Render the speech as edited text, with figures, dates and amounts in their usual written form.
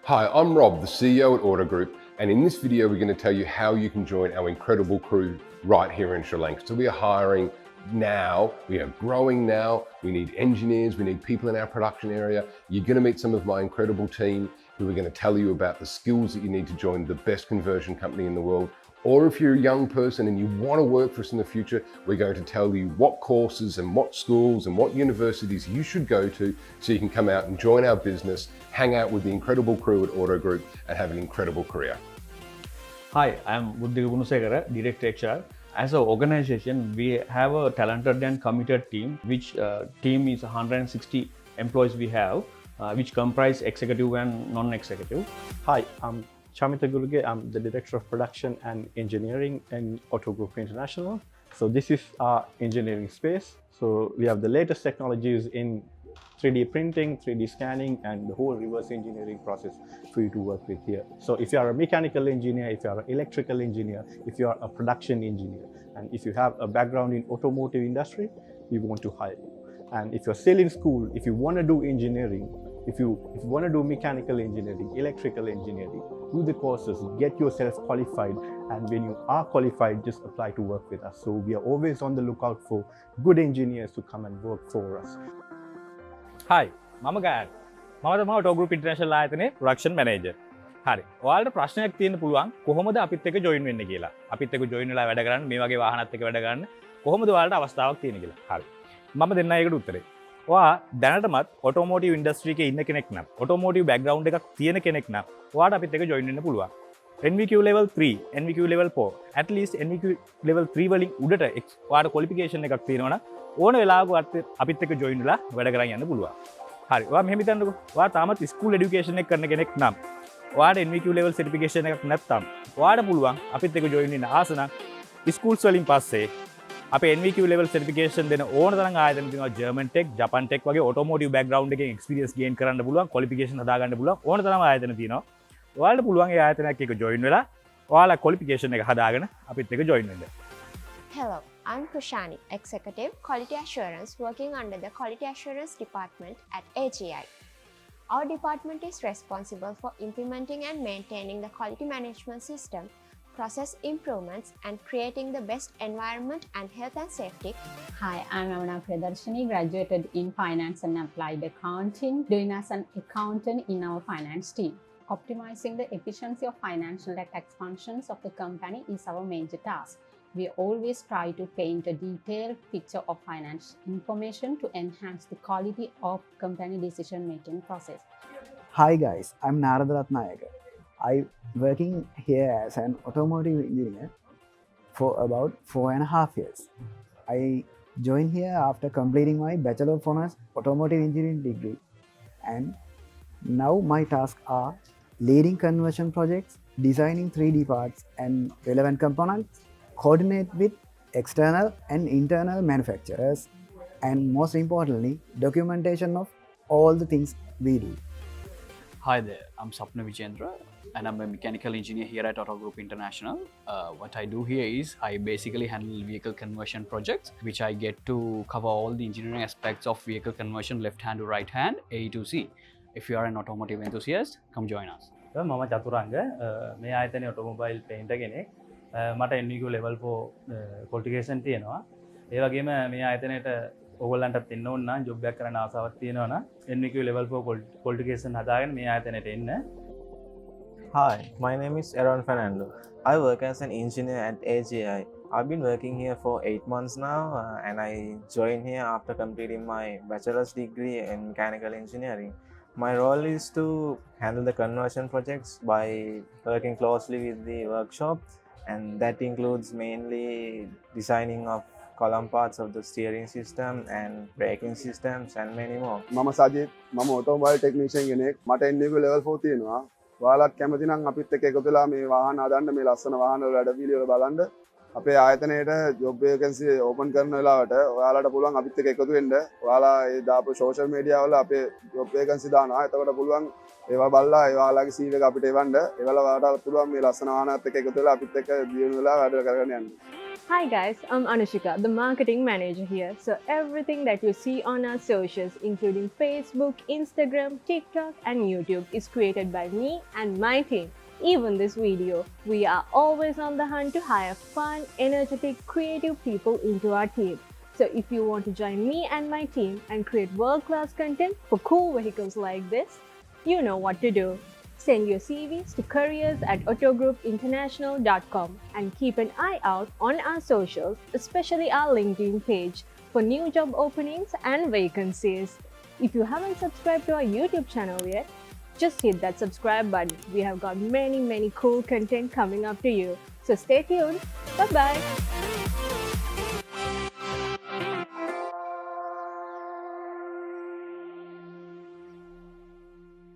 Hi, I'm Rob, the CEO at Autogroup, and in this video we're going to tell you how you can join our incredible crew right here in Sri Lanka. So we are hiring now, we are growing now, we need engineers, we need people in our production area. You're going to meet some of my incredible team who are going to tell you about the skills that you need to join the best conversion company in the world. Or if you're a young person and you want to work for us in the future, we're going to tell you what courses and what schools and what universities you should go to so you can come out and join our business, hang out with the incredible crew at Autogroup and have an incredible career. Hi, I'm Buddhi Gunusekara, Director HR. As an organization, we have a talented and committed team, which team is 160 employees we have, which comprise executive and non-executive. Hi, I'm Chamita Guruge. I'm the Director of Production and Engineering in Autogroup International. So this is our engineering space. So we have the latest technologies in 3D printing, 3D scanning, and the whole reverse engineering process for you to work with here. So if you are a mechanical engineer, if you are an electrical engineer, if you are a production engineer, and if you have a background in automotive industry, we want to hire you. And if you're still in school, if you want to do engineering, if you want to do mechanical engineering, electrical engineering, do the courses, get yourself qualified, and when you are qualified, just apply to work with us. So we are always on the lookout for good engineers to come and work for us. Hi, මම ගායන්. මම තමයි Autogroup International ආයතනයේ production manager. හරි. ඔයාලට ප්‍රශ්නයක් තියෙන්න පුළුවන් කොහොමද අපිත් එක්ක join වෙන්නේ කියලා. අපිත් එක්ක join වෙලා වැඩ කරන්න මේ වගේ වාහනත් එක්ක වැඩ කරන්න කොහොමද ඔයාලට අවස්ථාවක් තියෙන්නේ කියලා. හරි. මම දෙන්න ඒකට උත්තරේ. ඔයා දැනටමත් automotive industry එකේ ඉන්න කෙනෙක් නම් automotive background එකක් තියෙන කෙනෙක් නම් ඔයාට අපිත් එක්ක join වෙන්න පුළුවන්. NVQ level 3, NVQ level 4, at least NVQ level 3 වලින් උඩට ඔයාට qualification එකක් තියෙනවා නම් ඕන වෙලාවක අපිත් එක්ක join වෙලා වැඩ කරන් යන්න පුළුවන්. හරි. ඔයා මෙහෙම හිතන්නකෝ. ඔයා තාමත් school education එක කරන කෙනෙක් නම් ඔයාට NVQ level certification එකක් නැත්නම් ඔයාට පුළුවන් අපිත් එක්ක join වෙන්න ආස නම් schools වලින් පස්සේ අපේ NVQ level certification දෙන ඕන තරම් ආයතන තියෙනවා. German Tech, Japan Tech වගේ automotive background එකෙන් experience gain කරන්න පුළුවන්, qualification හදා ගන්න පුළුවන් ඕන තරම් ආයතන තියෙනවා. ඔයාලට පුළුවන් ඒ ආයතනයක් එක්ක join වෙලා ඔයාලා qualification එක හදාගෙන අපිත් එක්ක join වෙන්න. Hello, I'm Kushani, Executive Quality Assurance working under the Quality Assurance Department at AGI. Our department is responsible for implementing and maintaining the quality management system, process improvements, and creating the best environment and health and safety. Hi, I'm Amana Priyadarshini, graduated in Finance and Applied Accounting, doing as an accountant in our finance team. Optimizing the efficiency of financial and tax functions of the company is our major task. We always try to paint a detailed picture of finance information to enhance the quality of company decision-making process. Hi guys, I'm Narada Ratnayaka. I'm working here as an automotive engineer for about 4.5 years. I joined here after completing my Bachelor of Honors Automotive Engineering degree, and now my tasks are leading conversion projects, designing 3D parts and relevant components, coordinate with external and internal manufacturers, and most importantly, documentation of all the things we do. Hi there, I'm Sapna Vijendra and I'm a mechanical engineer here at Autogroup International. What I do here is I basically handle vehicle conversion projects, which I get to cover all the engineering aspects of vehicle conversion left hand to right hand, A to Z. If you are an automotive enthusiast, come join us. මම චතුරංග මේ ආයතනයේ automobile painter කෙනෙක්. මට NVQ level 4 qualification තියෙනවා. ඒ වගේම මේ ආයතනයේට ඕගොල්ලන්ටත් එන්න ඕන නම් ජොබ් එකක් කරන්න ආසාවක් තියෙනවා නම් NVQ level 4 qualification හදාගෙන මේ ආයතනයට එන්න. Hi, my name is Aaron Fernando. I work as an engineer at AGI. I've been working here for 8 months now and I joined here after completing my bachelor's degree in mechanical engineering. My role is to handle the conversion projects by working closely with the workshop, and that includes mainly designing of column parts of the steering system and braking systems and many more. මම සජිත් මම automobile technician කෙනෙක්. මට NVQ level 4 තියෙනවා. ඔයාලත් කැමති නම් අපිත් එක්ක එකතු වෙලා මේ වාහන හදන්න, මේ ලස්සන වාහන වල වැඩ පිළිවෙල බලන්න. අපේ ආයතනයේට job vacancy open කරන වෙලාවට ඔයාලට පුළුවන් අපිත් එක්ක එකතු වෙන්න. ඔයාලා ඒ දාපු social media වල අපේ job vacancy දානවා. එතකොට පුළුවන් ඒවා බලලා ඔයාලගේ CV එක අපිට එවන්න. ඒවල ඔයාලට පුළුවන් මේ ලස්සන වාහනත් එක්ක එකතු වෙලා අපිත් එක්ක දියුණු වෙලා වැඩ කරගෙන යන්න. Hi guys, I'm Anushika, the marketing manager here. So everything that you see on our socials, including Facebook, Instagram, TikTok and YouTube is created by me and my team. Even this video, we are always on the hunt to hire fun, energetic, creative people into our team. So if you want to join me and my team and create world-class content for cool vehicles like this, you know what to do. Send your CVs to careers@autogroupinternational.com and keep an eye out on our socials, especially our LinkedIn page, for new job openings and vacancies. If you haven't subscribed to our YouTube channel yet, just hit that subscribe button. We have got many cool content coming up to you. So stay tuned. Bye-bye.